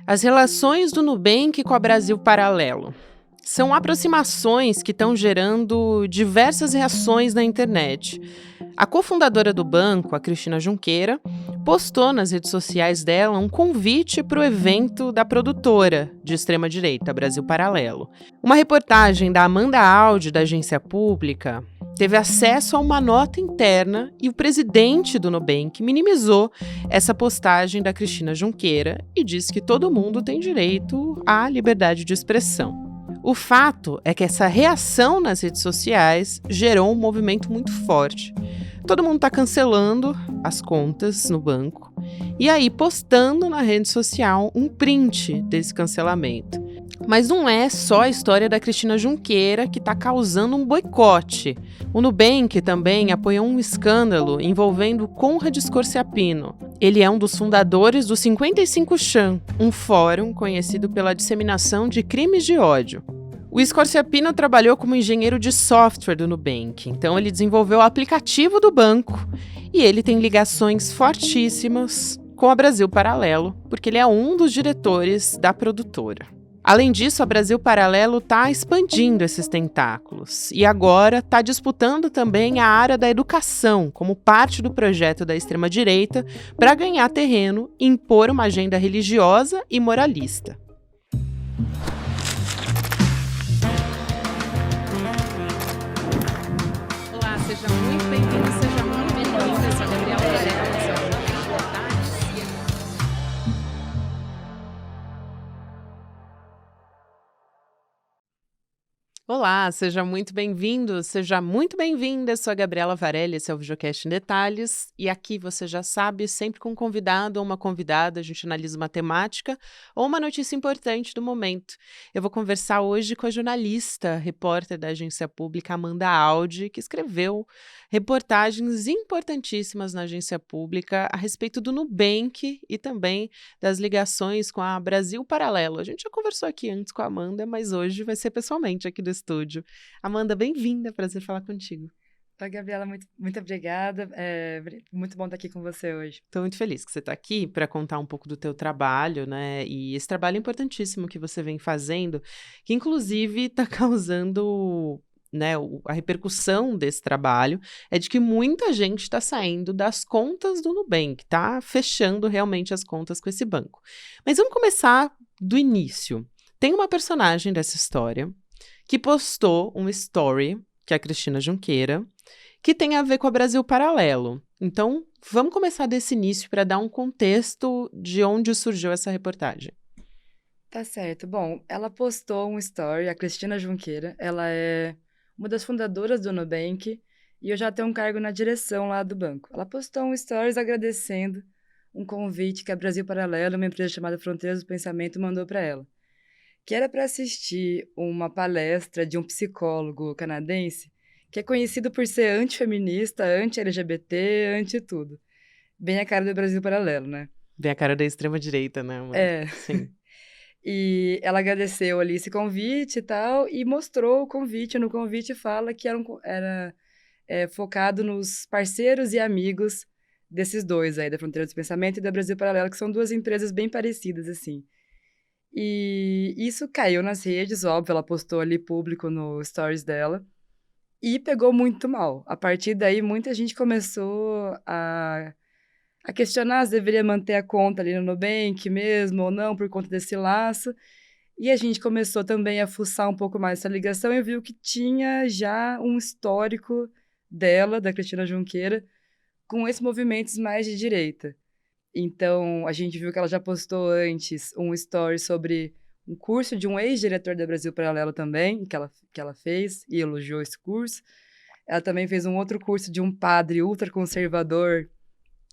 As relações do Nubank com a Brasil Paralelo. São aproximações que estão gerando diversas reações na internet. A cofundadora do banco, a Cristina Junqueira, postou nas redes sociais dela um convite para o evento da produtora de extrema-direita, Brasil Paralelo. Uma reportagem da Amanda Audi, da Agência Pública, teve acesso a uma nota interna e o presidente do Nubank minimizou essa postagem da Cristina Junqueira e disse que todo mundo tem direito à liberdade de expressão. O fato é que essa reação nas redes sociais gerou um movimento muito forte. Todo mundo está cancelando as contas no banco e aí postando na rede social um print desse cancelamento. Mas não é só a história da Cristina Junqueira que está causando um boicote. O Nubank também apoiou um escândalo envolvendo Conrad Scorziapino. Ele é um dos fundadores do 55chan, um fórum conhecido pela disseminação de crimes de ódio. O Scorziapino trabalhou como engenheiro de software do Nubank, então ele desenvolveu o aplicativo do banco e ele tem ligações fortíssimas com a Brasil Paralelo, porque ele é um dos diretores da produtora. Além disso, a Brasil Paralelo está expandindo esses tentáculos e agora está disputando também a área da educação como parte do projeto da extrema-direita para ganhar terreno e impor uma agenda religiosa e moralista. Olá, seja muito bem-vindo, seja muito bem-vinda. Eu sou a Gabriela Varela, sou a Olá, seja muito bem-vindo, seja muito bem-vinda. Eu sou a Gabriela Varela, esse é o VideoCast em Detalhes. E aqui você já sabe, sempre com um convidado ou uma convidada, a gente analisa uma temática ou uma notícia importante do momento. Eu vou conversar hoje com a jornalista, repórter da Agência Pública, Amanda Audi, que escreveu reportagens importantíssimas na Agência Pública a respeito do Nubank e também das ligações com a Brasil Paralelo. A gente já conversou aqui antes com a Amanda, mas hoje vai ser pessoalmente aqui do estúdio. Amanda, bem-vinda, prazer falar contigo. Oi, Gabriela, muito obrigada. Muito bom estar aqui com você hoje. Estou muito feliz que você está aqui para contar um pouco do teu trabalho, né? E esse trabalho importantíssimo que você vem fazendo, que inclusive está causando, né, a repercussão desse trabalho é de que muita gente está saindo das contas do Nubank, está fechando realmente as contas com esse banco. Mas vamos começar do início. Tem uma personagem dessa história que postou um story, que é a Cristina Junqueira, que tem a ver com a Brasil Paralelo. Então, vamos começar desse início para dar um contexto de onde surgiu essa reportagem. Tá certo. Bom, ela postou um story, a Cristina Junqueira, ela é uma das fundadoras do Nubank e eu já tenho um cargo na direção lá do banco. Ela postou um stories agradecendo um convite que a Brasil Paralelo, uma empresa chamada Fronteiras do Pensamento, mandou para ela, que era para assistir uma palestra de um psicólogo canadense que é conhecido por ser antifeminista, anti-LGBT, anti-tudo. Bem a cara do Brasil Paralelo, né? Bem a cara da extrema-direita, né, Amanda? É. Sim. E ela agradeceu ali esse convite e tal, e mostrou o convite. No convite fala que era focado nos parceiros e amigos desses dois aí, da Fronteira do Pensamento e da Brasil Paralelo, que são duas empresas bem parecidas, assim. E isso caiu nas redes, óbvio, ela postou ali público no stories dela e pegou muito mal. A partir daí, muita gente começou a questionar se deveria manter a conta ali no Nubank mesmo ou não, por conta desse laço. E a gente começou também a fuçar um pouco mais essa ligação e viu que tinha já um histórico dela, da Cristina Junqueira, com esses movimentos mais de direita. Então, a gente viu que ela já postou antes um story sobre um curso de um ex-diretor da Brasil Paralelo também, que ela fez e elogiou esse curso. Ela também fez um outro curso de um padre ultraconservador,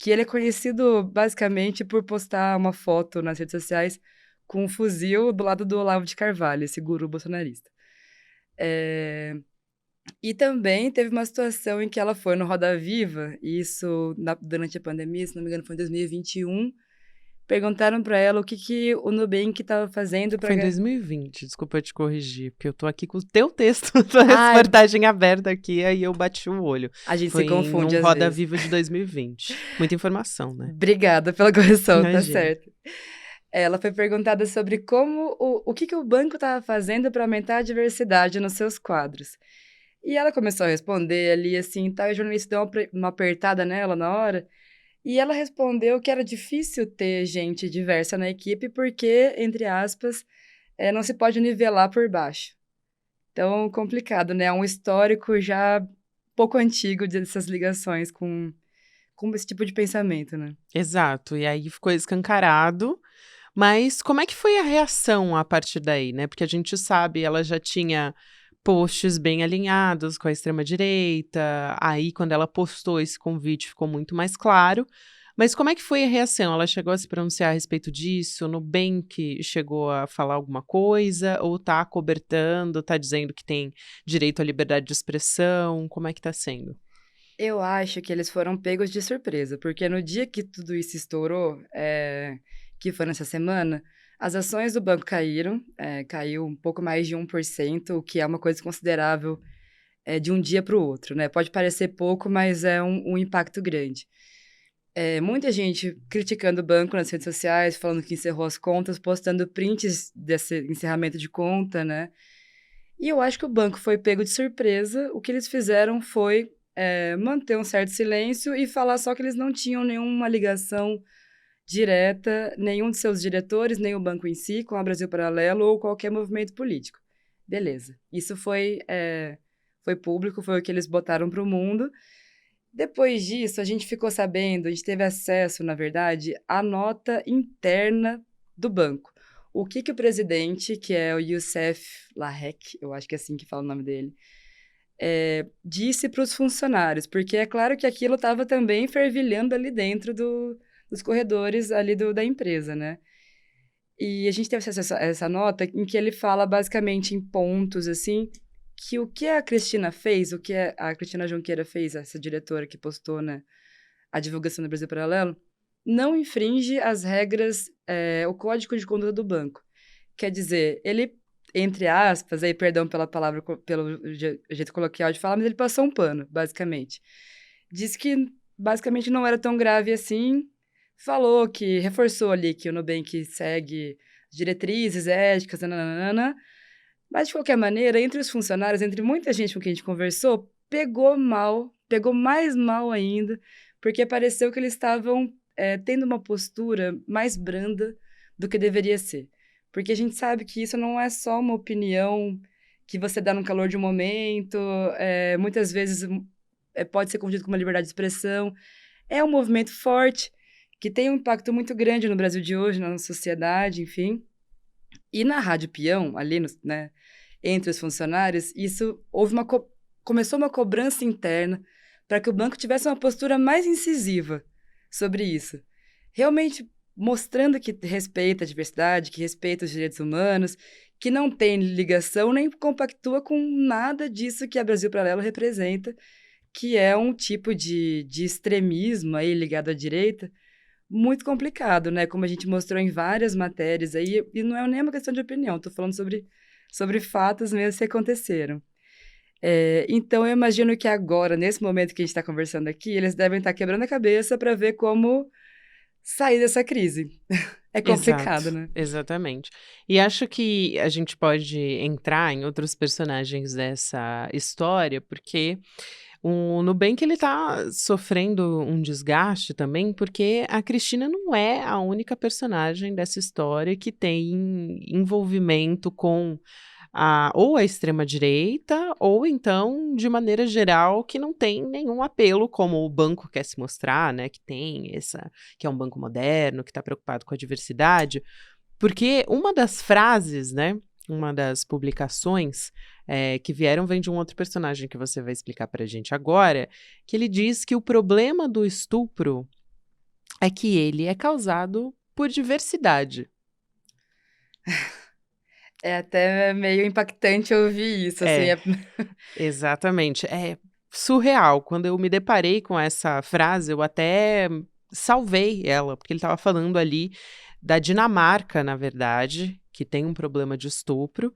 que ele é conhecido basicamente por postar uma foto nas redes sociais com um fuzil do lado do Olavo de Carvalho, esse guru bolsonarista. E também teve uma situação em que ela foi no Roda Viva, e isso durante a pandemia, se não me engano foi em 2021, perguntaram para ela o que o Nubank estava fazendo para... Foi em 2020, desculpa eu te corrigir, porque eu tô aqui com o teu texto da reportagem aberta aqui, aí eu bati o olho. A gente Foi se confunde às vezes. Roda Viva de 2020. Muita informação, né? Obrigada pela correção, Imagina. Tá certo. Ela foi perguntada sobre como o que o banco estava fazendo para aumentar a diversidade nos seus quadros. E ela começou a responder ali assim, tal, e o jornalista deu uma apertada nela na hora, e ela respondeu que era difícil ter gente diversa na equipe porque, entre aspas, não se pode nivelar por baixo. Então, complicado, né? É um histórico já pouco antigo dessas ligações com esse tipo de pensamento, né? Exato, e aí ficou escancarado. Mas como é que foi a reação a partir daí, né? Porque a gente sabe, ela já tinha posts bem alinhados com a extrema-direita, aí quando ela postou esse convite ficou muito mais claro. Mas como é que foi a reação? Ela chegou a se pronunciar a respeito disso? O Nubank chegou a falar alguma coisa? Ou tá acobertando, tá dizendo que tem direito à liberdade de expressão? Como é que tá sendo? Eu acho que eles foram pegos de surpresa, porque no dia que tudo isso estourou, que foi nessa semana, as ações do banco caíram, caiu um pouco mais de 1%, o que é uma coisa considerável de um dia para o outro, né? Pode parecer pouco, mas é um impacto grande. Muita gente criticando o banco nas redes sociais, falando que encerrou as contas, postando prints desse encerramento de conta, né? E eu acho que o banco foi pego de surpresa. O que eles fizeram foi manter um certo silêncio e falar só que eles não tinham nenhuma ligação direta, nenhum de seus diretores, nem o banco em si, com a Brasil Paralelo ou qualquer movimento político. Beleza. Isso foi público, foi o que eles botaram para o mundo. Depois disso, a gente ficou sabendo, a gente teve acesso, na verdade, à nota interna do banco. O que o presidente, que é o Youssef Lahek, eu acho que é assim que fala o nome dele, disse para os funcionários, porque é claro que aquilo estava também fervilhando ali dentro dos corredores ali da empresa, né? E a gente teve acesso a essa nota em que ele fala basicamente em pontos, assim, que o que a Cristina fez, o que a Cristina Junqueira fez, essa diretora que postou, né, a divulgação do Brasil Paralelo, não infringe as regras, o código de conduta do banco. Quer dizer, ele, entre aspas, aí, perdão pela palavra, pelo jeito coloquial de falar, mas ele passou um pano, basicamente. Disse que, basicamente, não era tão grave assim, falou que, reforçou ali que o Nubank segue diretrizes éticas, nananana, mas, de qualquer maneira, entre os funcionários, entre muita gente com quem a gente conversou, pegou mal, pegou mais mal ainda, porque pareceu que eles estavam tendo uma postura mais branda do que deveria ser. Porque a gente sabe que isso não é só uma opinião que você dá no calor de um momento, muitas vezes pode ser confundido com uma liberdade de expressão. É um movimento forte, que tem um impacto muito grande no Brasil de hoje, na nossa sociedade, enfim. E na Rádio Peão, ali, né, entre os funcionários, começou uma cobrança interna para que o banco tivesse uma postura mais incisiva sobre isso. Realmente mostrando que respeita a diversidade, que respeita os direitos humanos, que não tem ligação nem compactua com nada disso que a Brasil Paralelo representa, que é um tipo de extremismo aí ligado à direita, muito complicado, né? Como a gente mostrou em várias matérias aí, e não é nem uma questão de opinião, estou falando sobre fatos mesmo que aconteceram. Então, eu imagino que agora, nesse momento que a gente está conversando aqui, eles devem estar quebrando a cabeça para ver como sair dessa crise. É complicado, Exato, né? exatamente. E acho que a gente pode entrar em outros personagens dessa história, porque o Nubank ele tá sofrendo um desgaste também, porque a Cristina não é a única personagem dessa história que tem envolvimento com ou a extrema-direita, ou então, de maneira geral, que não tem nenhum apelo, como o banco quer se mostrar, né? Que é um banco moderno, que está preocupado com a diversidade. Porque uma das frases, né? Uma das publicações que vieram vem de um outro personagem que você vai explicar pra gente agora, que ele diz que o problema do estupro é que ele é causado por diversidade. É até meio impactante ouvir isso, assim. É, exatamente. É surreal. Quando eu me deparei com essa frase, eu até salvei ela, porque ele estava falando ali da Dinamarca, na verdade, que tem um problema de estupro.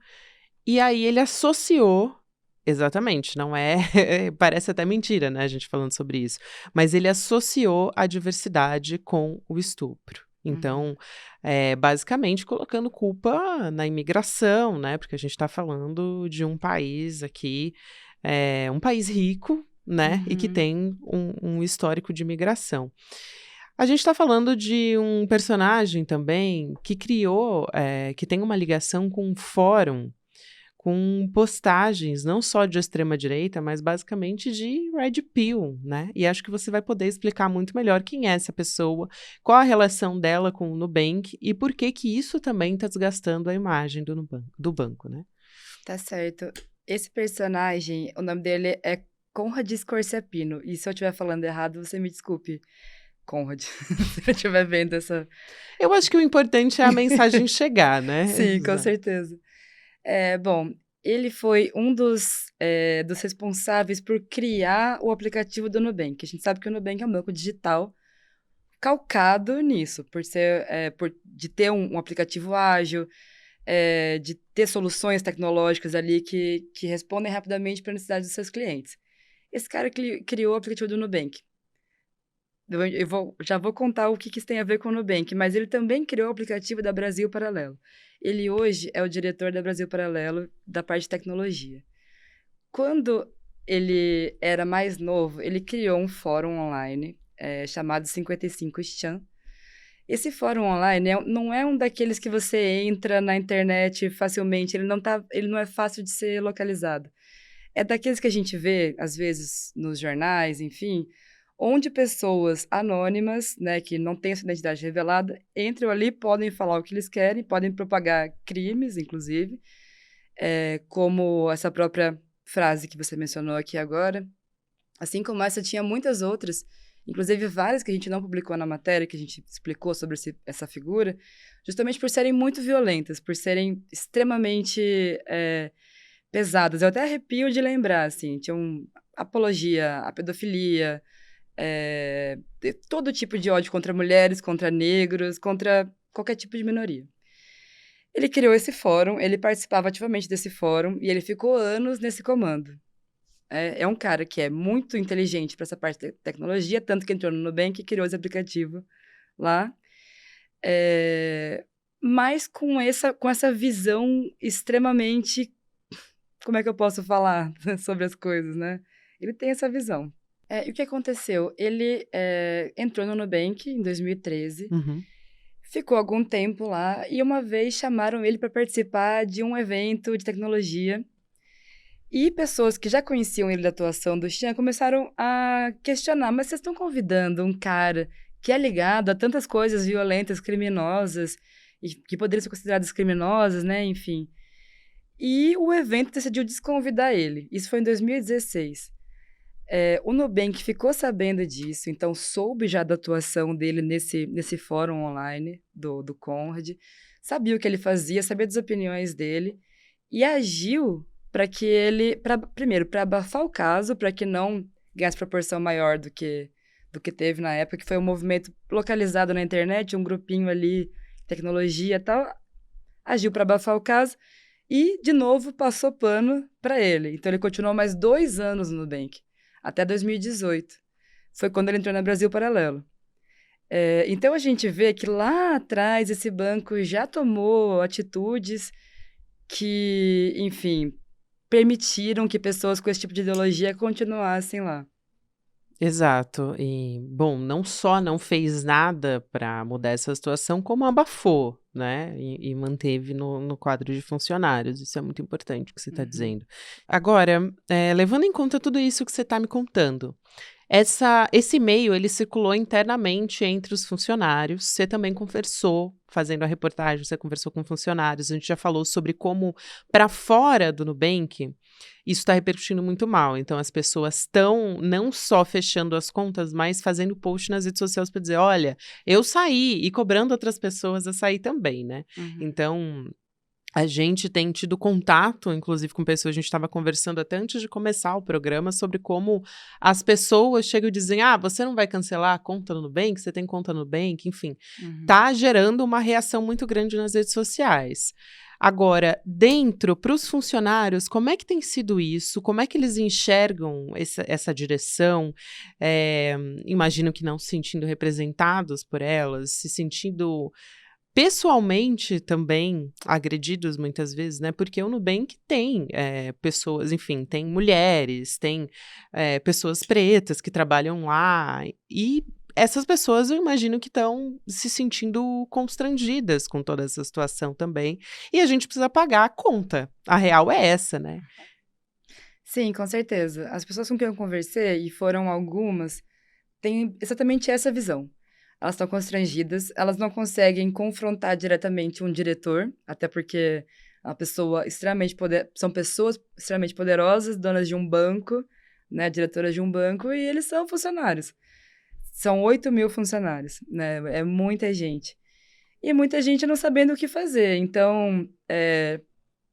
E aí ele associou, exatamente, não é, parece até mentira, né, a gente falando sobre isso, mas ele associou a diversidade com o estupro. Então, basicamente colocando culpa na imigração, né? Porque a gente está falando de um país aqui, um país rico, né? E que tem um histórico de imigração. A gente está falando de um personagem também que criou, que tem uma ligação com um fórum, com postagens não só de extrema-direita, mas basicamente de Red Pill, né? E acho que você vai poder explicar muito melhor quem é essa pessoa, qual a relação dela com o Nubank e por que que isso também está desgastando a imagem do banco, né? Tá certo. Esse personagem, o nome dele é Conrad Scorpiano. E se eu estiver falando errado, você me desculpe, Conrad, se eu estiver vendo essa... Eu acho que o importante é a mensagem chegar, né? Sim, com Exato. certeza. Bom, ele foi um dos responsáveis por criar o aplicativo do Nubank. A gente sabe que o Nubank é um banco digital calcado nisso, de ter um aplicativo ágil, de ter soluções tecnológicas ali que respondem rapidamente para a necessidade dos seus clientes. Esse cara criou o aplicativo do Nubank. Já vou contar o que isso tem a ver com o Nubank, mas ele também criou o aplicativo da Brasil Paralelo. Ele hoje é o diretor da Brasil Paralelo, da parte de tecnologia. Quando ele era mais novo, ele criou um fórum online chamado 55chan. Esse fórum online não é um daqueles que você entra na internet facilmente, ele não é fácil de ser localizado. É daqueles que a gente vê, às vezes, nos jornais, enfim, onde pessoas anônimas, né, que não têm sua identidade revelada, entram ali, podem falar o que eles querem, podem propagar crimes, inclusive, como essa própria frase que você mencionou aqui agora. Assim como essa, tinha muitas outras, inclusive várias que a gente não publicou na matéria, que a gente explicou sobre essa figura, justamente por serem muito violentas, por serem extremamente pesadas. Eu até arrepio de lembrar, assim, tinha apologia à pedofilia, todo tipo de ódio contra mulheres, contra negros, contra qualquer tipo de minoria. Ele criou esse fórum, ele participava ativamente desse fórum e ele ficou anos nesse comando. É um cara que é muito inteligente para essa parte de tecnologia, tanto que entrou no Nubank e criou esse aplicativo lá. Mas com essa visão extremamente... Como é que eu posso falar sobre as coisas, né? Ele tem essa visão. E o que aconteceu? Ele entrou no Nubank em 2013, ficou algum tempo lá, e uma vez chamaram ele para participar de um evento de tecnologia. E pessoas que já conheciam ele da atuação do Chan começaram a questionar, mas vocês estão convidando um cara que é ligado a tantas coisas violentas, criminosas, e que poderiam ser consideradas criminosas, né? Enfim. E o evento decidiu desconvidar ele. Isso foi em 2016. O Nubank ficou sabendo disso, então soube já da atuação dele nesse fórum online do Conrad, sabia o que ele fazia, sabia das opiniões dele, e agiu para que primeiro, para abafar o caso, para que não ganhasse proporção maior do que teve na época, que foi um movimento localizado na internet, um grupinho ali, tecnologia e tal, agiu para abafar o caso e, de novo, passou pano para ele. Então, ele continuou mais 2 anos no Nubank, até 2018. Foi quando ele entrou na Brasil Paralelo. Então, a gente vê que lá atrás esse banco já tomou atitudes que, enfim, permitiram que pessoas com esse tipo de ideologia continuassem lá. Exato. E, bom, não só não fez nada para mudar essa situação, como abafou, né? E manteve no quadro de funcionários. Isso é muito importante o que você está dizendo. Agora, levando em conta tudo isso que você está me contando, esse e-mail, ele circulou internamente entre os funcionários. Você também conversou, fazendo a reportagem, você conversou com funcionários. A gente já falou sobre como, para fora do Nubank, isso está repercutindo muito mal. Então, as pessoas estão não só fechando as contas, mas fazendo post nas redes sociais para dizer, olha, eu saí, e cobrando outras pessoas a sair também, né? Então, a gente tem tido contato, inclusive, com pessoas, a gente estava conversando até antes de começar o programa, sobre como as pessoas chegam e dizem, você não vai cancelar a conta no Nubank? Você tem conta no Nubank? Enfim, tá gerando uma reação muito grande nas redes sociais. Agora, dentro, para os funcionários, como é que tem sido isso? Como é que eles enxergam essa direção? Imagino que não se sentindo representados por elas, se sentindo pessoalmente também agredidos muitas vezes, né? Porque o Nubank tem pessoas, enfim, tem mulheres, tem pessoas pretas que trabalham lá e essas pessoas eu imagino que estão se sentindo constrangidas com toda essa situação também. E a gente precisa pagar a conta. A real é essa, né? Sim, com certeza. As pessoas com quem eu conversei, e foram algumas, têm exatamente essa visão. Elas estão constrangidas, elas não conseguem confrontar diretamente um diretor, até porque são pessoas extremamente poderosas, donas de um banco, né, diretoras de um banco, e eles são funcionários. São 8.000 funcionários, né? É muita gente. E muita gente não sabendo o que fazer. Então,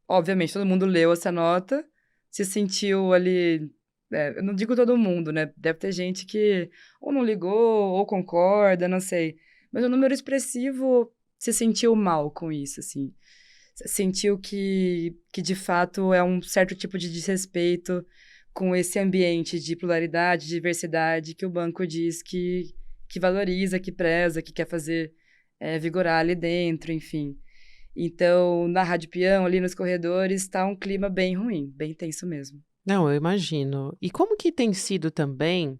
obviamente, todo mundo leu essa nota, se sentiu ali. Eu não digo todo mundo, né? Deve ter gente que ou não ligou, ou concorda, não sei. Mas o número expressivo se sentiu mal com isso, assim. Sentiu que de fato é um certo tipo de desrespeito com esse ambiente de pluralidade, diversidade que o banco diz que valoriza, que preza, que quer fazer vigorar ali dentro, enfim. Então, na Rádio Peão, ali nos corredores, está um clima bem ruim, bem tenso mesmo. Não, eu imagino. E como que tem sido também,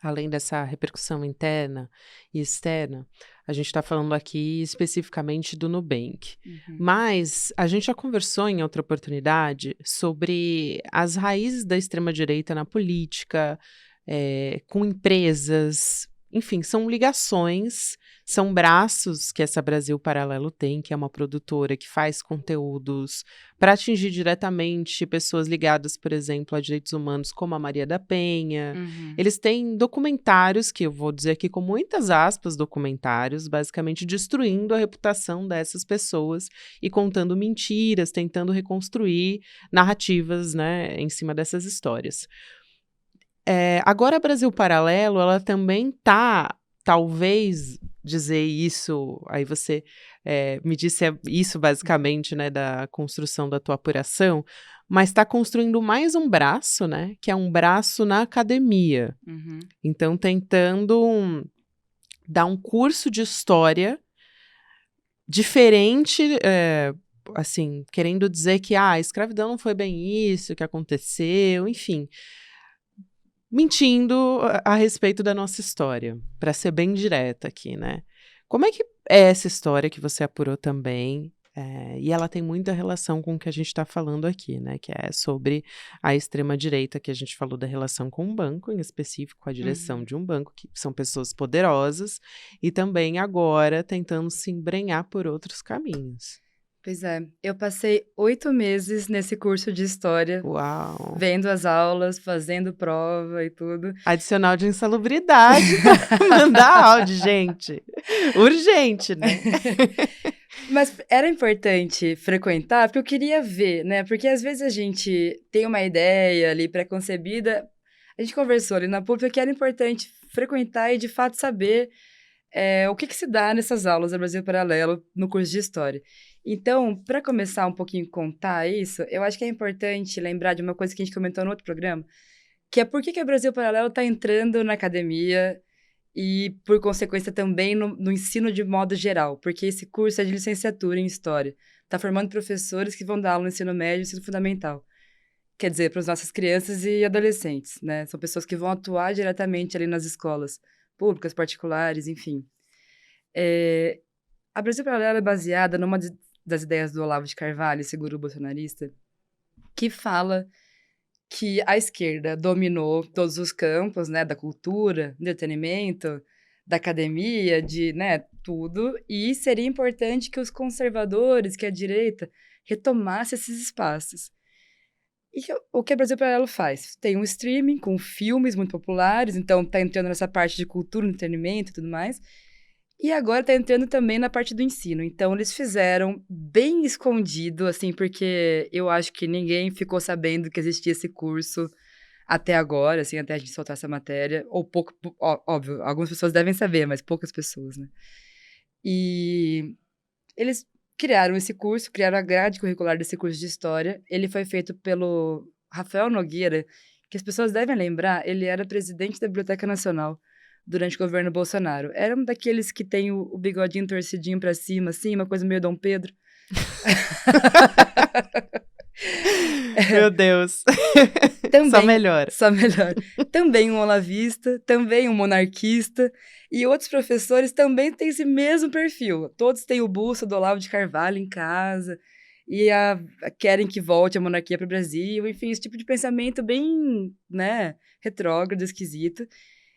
além dessa repercussão interna e externa, a gente está falando aqui especificamente do Nubank, Uhum. mas a gente já conversou em outra oportunidade sobre as raízes da extrema-direita na política, com empresas, enfim, são ligações, são braços que essa Brasil Paralelo tem, que é uma produtora que faz conteúdos para atingir diretamente pessoas ligadas, por exemplo, a direitos humanos, como a Maria da Penha. Uhum. Eles têm documentários, que eu vou dizer aqui com muitas aspas, documentários, basicamente destruindo a reputação dessas pessoas e contando mentiras, tentando reconstruir narrativas, né, em cima dessas histórias. Agora, Brasil Paralelo, ela também tá, talvez dizer isso, aí você me disse isso basicamente, né, da construção da tua apuração, mas está construindo mais um braço, né, que é um braço na academia. Uhum. Então, tentando dar um curso de história diferente, assim, querendo dizer que a escravidão não foi bem isso que aconteceu, enfim. Mentindo a respeito da nossa história, para ser bem direta aqui, né. Como é que é essa história que você apurou também? E ela tem muita relação com o que a gente está falando aqui, né, que é sobre a extrema-direita, que a gente falou da relação com um banco, em específico, a direção Uhum. de um banco, que são pessoas poderosas, e também agora tentando se embrenhar por outros caminhos. Pois é, eu passei 8 meses nesse curso de história, Uau! vendo as aulas, fazendo prova e tudo. Adicional de insalubridade para mandar áudio, gente. Urgente, né? Mas era importante frequentar, porque eu queria ver, né? Porque às vezes a gente tem uma ideia ali pré-concebida. A gente conversou ali na pública que era importante frequentar e de fato saber o que se dá nessas aulas do Brasil Paralelo no curso de História. Então, para começar um pouquinho a contar isso, eu acho que é importante lembrar de uma coisa que a gente comentou no outro programa, que é por que o Brasil Paralelo está entrando na academia e, por consequência, também no ensino de modo geral, porque esse curso é de licenciatura em História. Está formando professores que vão dar aula no ensino médio e ensino fundamental. Quer dizer, para as nossas crianças e adolescentes, né? São pessoas que vão atuar diretamente ali nas escolas públicas, particulares, enfim. A Brasil Paralelo é baseada numa das ideias do Olavo de Carvalho, esse guru bolsonarista, que fala que a esquerda dominou todos os campos, né, da cultura, do entretenimento, da academia, de, né, tudo, e seria importante que os conservadores, que a direita, retomasse esses espaços. E o que a Brasil Paralelo faz? Tem um streaming com filmes muito populares, então tá entrando nessa parte de cultura, entretenimento e tudo mais, e agora tá entrando também na parte do ensino. Então, eles fizeram bem escondido, assim, porque eu acho que ninguém ficou sabendo que existia esse curso até agora, assim, até a gente soltar essa matéria. Ou pouco, óbvio, algumas pessoas devem saber, mas poucas pessoas, né? E eles criaram esse curso, criaram a grade curricular desse curso de História. Ele foi feito pelo Rafael Nogueira, que as pessoas devem lembrar, ele era presidente da Biblioteca Nacional durante o governo Bolsonaro. Era um daqueles que tem o bigodinho torcidinho pra cima, assim, uma coisa meio Dom Pedro. Meu Deus. Também, Só melhor. Só melhor. Também um olavista, também um monarquista. E outros professores também têm esse mesmo perfil. Todos têm o busto do Olavo de Carvalho em casa e querem que volte a monarquia para o Brasil. Enfim, esse tipo de pensamento bem, né, retrógrado, esquisito.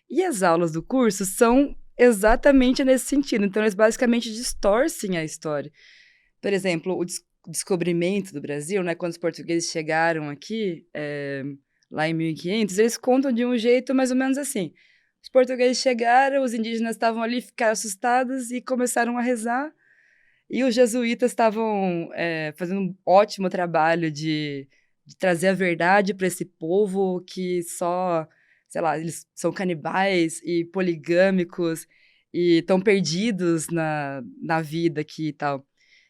E as aulas do curso são exatamente nesse sentido. Então, eles basicamente distorcem a história. Por exemplo, o descobrimento do Brasil, né, quando os portugueses chegaram aqui, lá em 1500, eles contam de um jeito mais ou menos assim. Os portugueses chegaram, os indígenas estavam ali, ficaram assustados e começaram a rezar. E os jesuítas estavam fazendo um ótimo trabalho de trazer a verdade para esse povo que só, sei lá, eles são canibais e poligâmicos e estão perdidos na vida aqui e tal.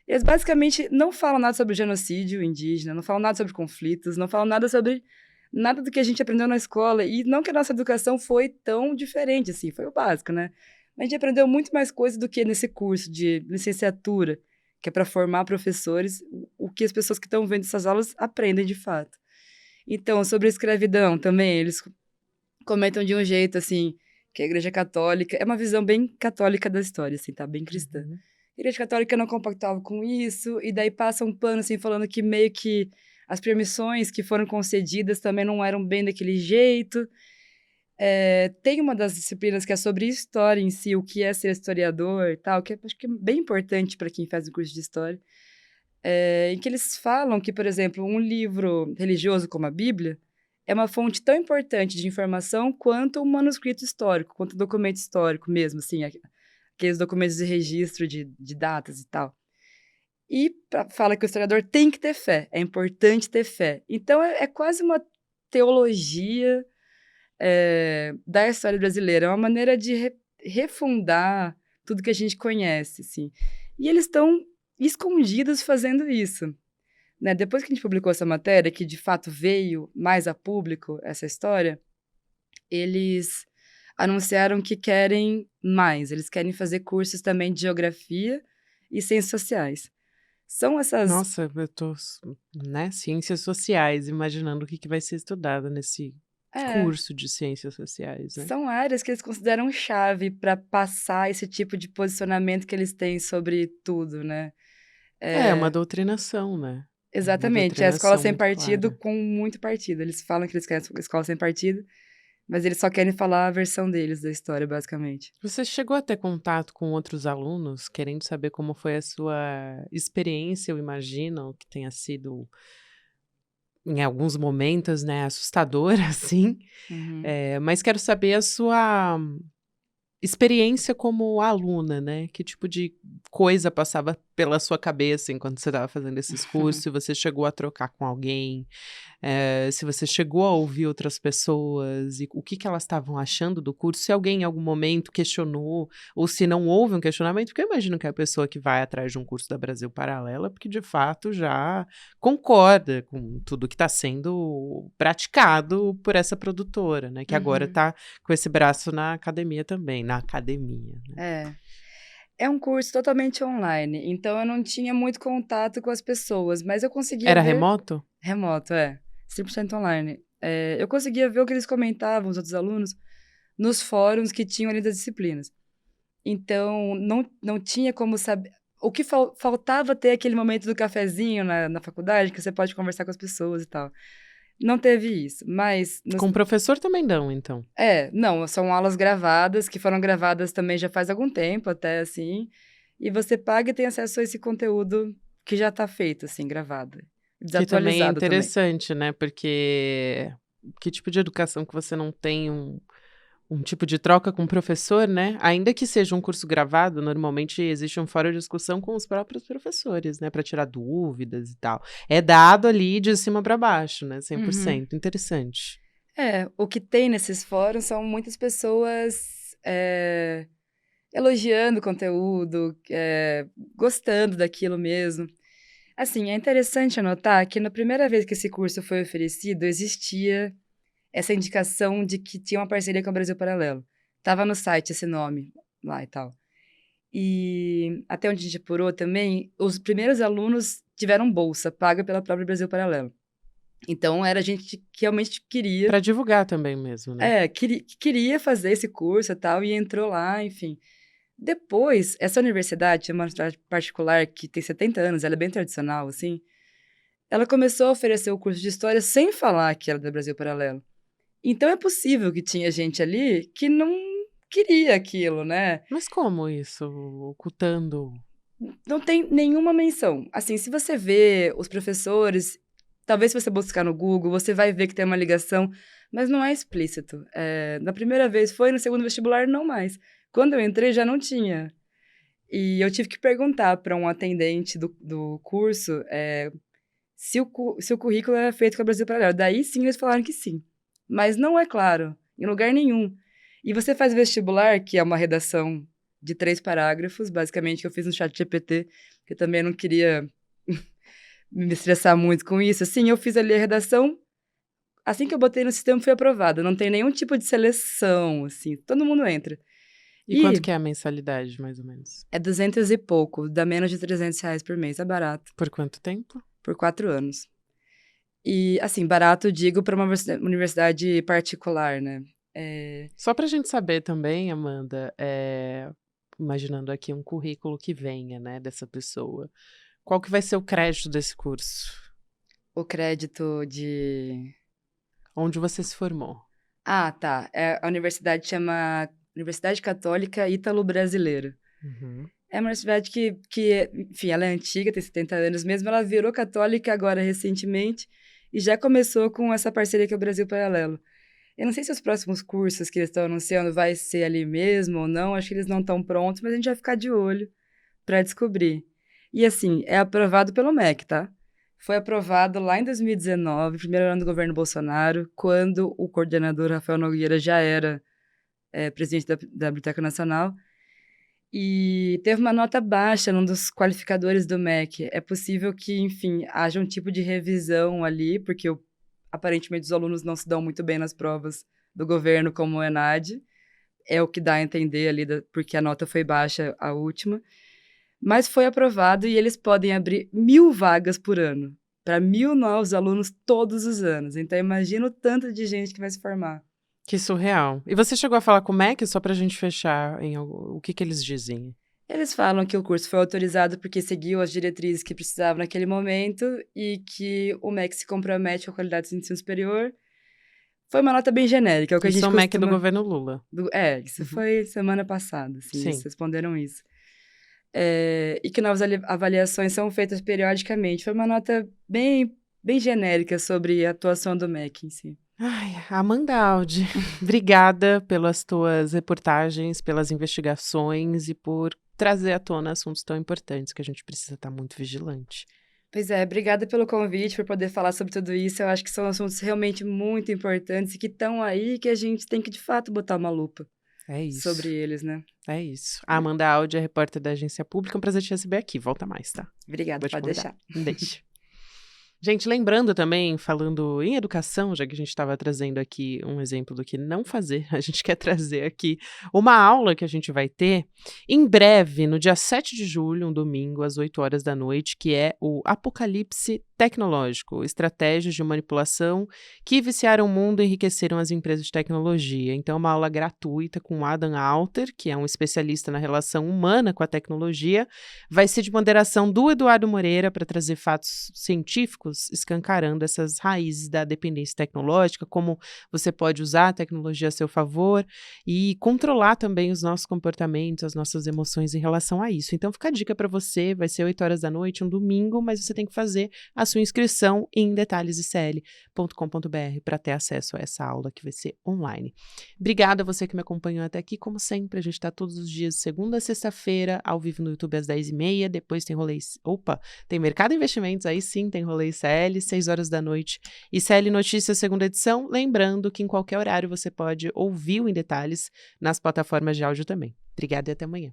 Eles basicamente não falam nada sobre o genocídio indígena, não falam nada sobre conflitos, não falam nada sobre nada do que a gente aprendeu na escola. E não que a nossa educação foi tão diferente, assim, foi o básico, né? Mas a gente aprendeu muito mais coisas do que nesse curso de licenciatura, que é para formar professores, o que as pessoas que estão vendo essas aulas aprendem de fato. Então, sobre a escravidão também, eles comentam de um jeito, assim, que a Igreja Católica... É uma visão bem católica da história, assim, tá? Bem cristã. Uhum. A Igreja Católica não compactava com isso, e daí passa um pano, assim, falando que meio que as permissões que foram concedidas também não eram bem daquele jeito. Tem uma das disciplinas que é sobre história em si, o que é ser historiador e tal, que acho que é bem importante para quem faz o curso de história, em que eles falam que, por exemplo, um livro religioso como a Bíblia é uma fonte tão importante de informação quanto um manuscrito histórico, quanto um documento histórico mesmo, assim, aqueles documentos de registro de datas e tal. E fala que o historiador tem que ter fé, é importante ter fé. Então, é quase uma teologia da história brasileira, é uma maneira de refundar tudo que a gente conhece, assim. E eles estão escondidos fazendo isso. Né? Depois que a gente publicou essa matéria, que de fato veio mais a público essa história, eles anunciaram que querem mais, eles querem fazer cursos também de geografia e ciências sociais. São essas... Nossa, eu tô, né, ciências sociais, imaginando o que vai ser estudado nesse curso de ciências sociais, né? São áreas que eles consideram chave para passar esse tipo de posicionamento que eles têm sobre tudo, né? É uma doutrinação, né? Exatamente, é a escola sem partido clara. com muito partido. Eles falam que eles querem a escola sem partido, mas eles só querem falar a versão deles da história, basicamente. Você chegou a ter contato com outros alunos, querendo saber como foi a sua experiência? Eu imagino que tenha sido, em alguns momentos, né, assustadora, assim. Uhum. Mas quero saber a sua experiência como aluna, né? Que tipo de coisa passava pela sua cabeça enquanto você estava fazendo esses cursos? Se você chegou a trocar com alguém, se você chegou a ouvir outras pessoas e o que elas estavam achando do curso, se alguém em algum momento questionou, ou se não houve um questionamento, porque eu imagino que a pessoa que vai atrás de um curso da Brasil Paralela, porque de fato já concorda com tudo que está sendo praticado por essa produtora, né? Que agora está com esse braço na academia também, na academia. Né? É um curso totalmente online, então eu não tinha muito contato com as pessoas, mas eu conseguia Era ver... remoto? Remoto, 100% online. Eu conseguia ver o que eles comentavam, os outros alunos, nos fóruns que tinham ali das disciplinas. Então, não tinha como saber... O que faltava ter aquele momento do cafezinho na faculdade, que você pode conversar com as pessoas e tal. Não teve isso, mas... Com o professor também não, então? Não, são aulas gravadas, que foram gravadas também já faz algum tempo, até assim, e você paga e tem acesso a esse conteúdo que já tá feito, assim, gravado. Que também é Desatualizado também. interessante, né? Porque que tipo de educação que você não tem um tipo de troca com o professor, né? Ainda que seja um curso gravado, normalmente existe um fórum de discussão com os próprios professores, né? Para tirar dúvidas e tal. É dado ali de cima para baixo, né? 100%. Interessante. O que tem nesses fóruns são muitas pessoas elogiando o conteúdo, gostando daquilo mesmo. Assim, é interessante anotar que na primeira vez que esse curso foi oferecido, existia essa indicação de que tinha uma parceria com o Brasil Paralelo. Tava no site esse nome lá e tal. E até onde a gente apurou também, os primeiros alunos tiveram bolsa paga pela própria Brasil Paralelo. Então, era gente que realmente queria, Para divulgar também mesmo, né? queria fazer esse curso e tal, e entrou lá, enfim. Depois, essa universidade, é uma universidade particular que tem 70 anos, ela é bem tradicional, assim, ela começou a oferecer o curso de História sem falar que era do Brasil Paralelo. Então, é possível que tinha gente ali que não queria aquilo, né? Mas como isso? Ocultando? Não tem nenhuma menção. Assim, se você vê os professores, talvez se você buscar no Google, você vai ver que tem uma ligação, mas não é explícito. Na primeira vez foi, no segundo vestibular não mais. Quando eu entrei já não tinha. E eu tive que perguntar para um atendente do curso se o currículo era feito com a Brasil Paralelo. Daí sim eles falaram que sim. Mas não é claro, em lugar nenhum. E você faz vestibular, que é uma redação de 3 parágrafos, basicamente, que eu fiz no ChatGPT, que eu também não queria me estressar muito com isso. Assim, eu fiz ali a redação, assim que eu botei no sistema, fui aprovada. Não tem nenhum tipo de seleção, assim, todo mundo entra. E quanto E que é a mensalidade, mais ou menos? é 200 e pouco, dá menos de R$ 300 por mês, é barato, Por quanto tempo? por 4 anos. E, assim, barato, digo, para uma universidade particular, né? Só pra gente saber também, Amanda, imaginando aqui um currículo que venha, né, dessa pessoa. Qual que vai ser o crédito desse curso? O crédito de... Onde você se formou? Ah, tá. A universidade chama Universidade Católica Ítalo-Brasileira. Uhum. É uma universidade enfim, ela é antiga, tem 70 anos mesmo, ela virou católica agora recentemente e já começou com essa parceria com o Brasil Paralelo. Eu não sei se os próximos cursos que eles estão anunciando vai ser ali mesmo ou não, acho que eles não estão prontos, mas a gente vai ficar de olho para descobrir. E assim, é aprovado pelo MEC, tá? Foi aprovado lá em 2019, primeiro ano do governo Bolsonaro, quando o coordenador Rafael Nogueira já era presidente da Biblioteca Nacional, e teve uma nota baixa num dos qualificadores do MEC. É possível que, enfim, haja um tipo de revisão ali, porque aparentemente os alunos não se dão muito bem nas provas do governo, como o ENAD. É o que dá a entender ali, porque a nota foi baixa, a última. Mas foi aprovado e eles podem abrir 1.000 vagas por ano, para 1.000 novos alunos todos os anos. Então, imagina o tanto de gente que vai se formar. Que surreal. E você chegou a falar com o MEC, só pra gente fechar o que que eles dizem? Eles falam que o curso foi autorizado porque seguiu as diretrizes que precisavam naquele momento e que o MEC se compromete com a qualidade do ensino superior. Foi uma nota bem genérica, é o que a Isso é gente o MEC do costuma... governo Lula. Isso Uhum. foi semana passada, assim, eles Sim. responderam isso. E que novas avaliações são feitas periodicamente. Foi uma nota bem, bem genérica sobre a atuação do MEC em si. Ai, Amanda Aldi, obrigada pelas tuas reportagens, pelas investigações e por trazer à tona assuntos tão importantes que a gente precisa estar muito vigilante. Pois é, obrigada pelo convite, por poder falar sobre tudo isso. Eu acho que são assuntos realmente muito importantes e que estão aí que a gente tem que, de fato, botar uma lupa É sobre isso, eles, né? é isso. A Amanda Aldi é repórter da Agência Pública, é um prazer te receber aqui. Volta mais, tá? Obrigada, Vou te pode convidar. deixar. Um beijo. Gente, lembrando também, falando em educação, já que a gente estava trazendo aqui um exemplo do que não fazer, a gente quer trazer aqui uma aula que a gente vai ter em breve, no dia 7 de julho, um domingo, às 8 horas da noite, que é o Apocalipse Tecnológico, estratégias de manipulação que viciaram o mundo e enriqueceram as empresas de tecnologia. Então, uma aula gratuita com Adam Alter, que é um especialista na relação humana com a tecnologia, vai ser de moderação do Eduardo Moreira para trazer fatos científicos escancarando essas raízes da dependência tecnológica, como você pode usar a tecnologia a seu favor e controlar também os nossos comportamentos, as nossas emoções em relação a isso. Então fica a dica para você, vai ser 8 horas da noite, um domingo, mas você tem que fazer a sua inscrição em detalhesicl.com.br para ter acesso a essa aula que vai ser online. Obrigada a você que me acompanhou até aqui, como sempre, a gente está todos os dias, segunda a sexta-feira, ao vivo no YouTube às 10h30, depois tem tem Mercado Investimentos, aí sim tem rolê ICL, 6 horas da noite, ICL Notícias, segunda edição, lembrando que em qualquer horário você pode ouvir o Em Detalhes nas plataformas de áudio também. Obrigada e até amanhã.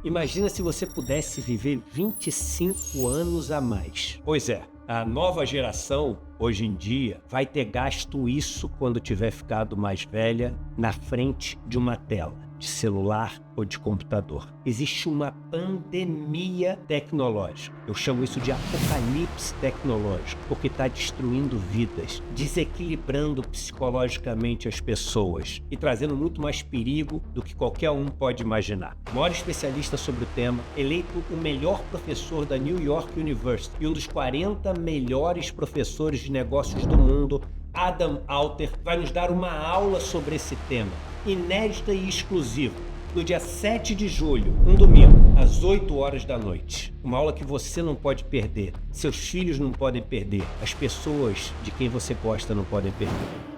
Imagina se você pudesse viver 25 anos a mais. Pois é, a nova geração, hoje em dia, vai ter gasto isso quando tiver ficado mais velha na frente de uma tela, de celular ou de computador. Existe uma pandemia tecnológica. Eu chamo isso de apocalipse tecnológico, porque está destruindo vidas, desequilibrando psicologicamente as pessoas e trazendo muito mais perigo do que qualquer um pode imaginar. O maior especialista sobre o tema, eleito o melhor professor da New York University e um dos 40 melhores professores de negócios do mundo, Adam Alter, vai nos dar uma aula sobre esse tema, inédita e exclusiva, no dia 7 de julho, um domingo, às 8 horas da noite. Uma aula que você não pode perder, seus filhos não podem perder, as pessoas de quem você gosta não podem perder.